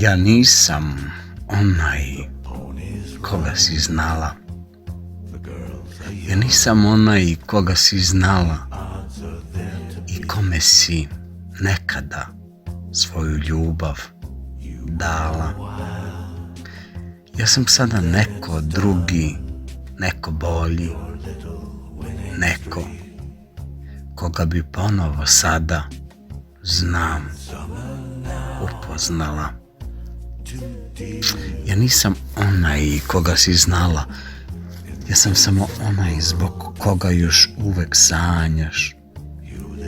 Ja nisam onaj koga si znala. Ja nisam onaj koga si znala i kome si nekada svoju ljubav dala. Ja sam sada neko drugi, neko bolji, neko koga bi ponovo sada, znam, upoznala. Ja nisam onaj koga si znala, ja sam samo onaj zbog koga još uvek sanjaš,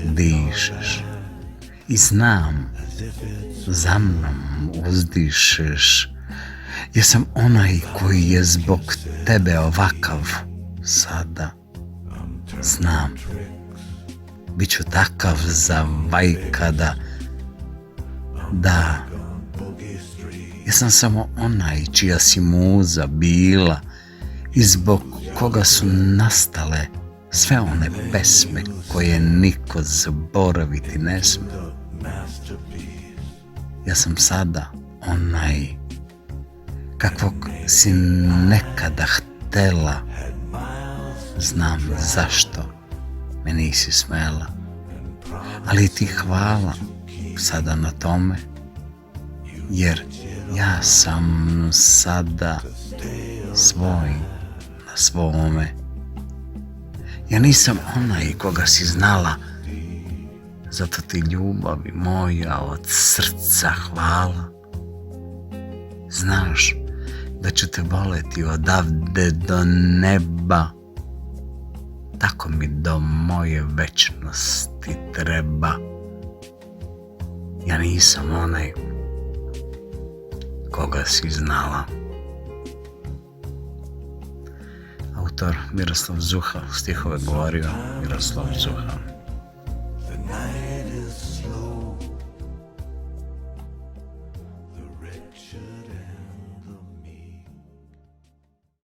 dišeš i znam, za mnom uzdišeš. Ja sam onaj koji je zbog tebe ovakav sada, znam, bit ću takav za vajkada, da, ja sam samo onaj čija si muza bila i zbog koga su nastale sve one pesme koje niko zaboraviti ne sme. Ja sam sada onaj kakvog si nekada htela, znam zašto me nisi smela, ali ti hvala sada na tome, jer ja sam sada svoj na svome. Ja nisam onaj koga si znala, zato ti ljubavi moja od srca hvala. Znaš da ću te voleti odavde do neba, tako mi do moje večnosti treba. Ja nisam onaj koga si znala. Autor Miroslav Zuha, stihove govorio Miroslav Zuha.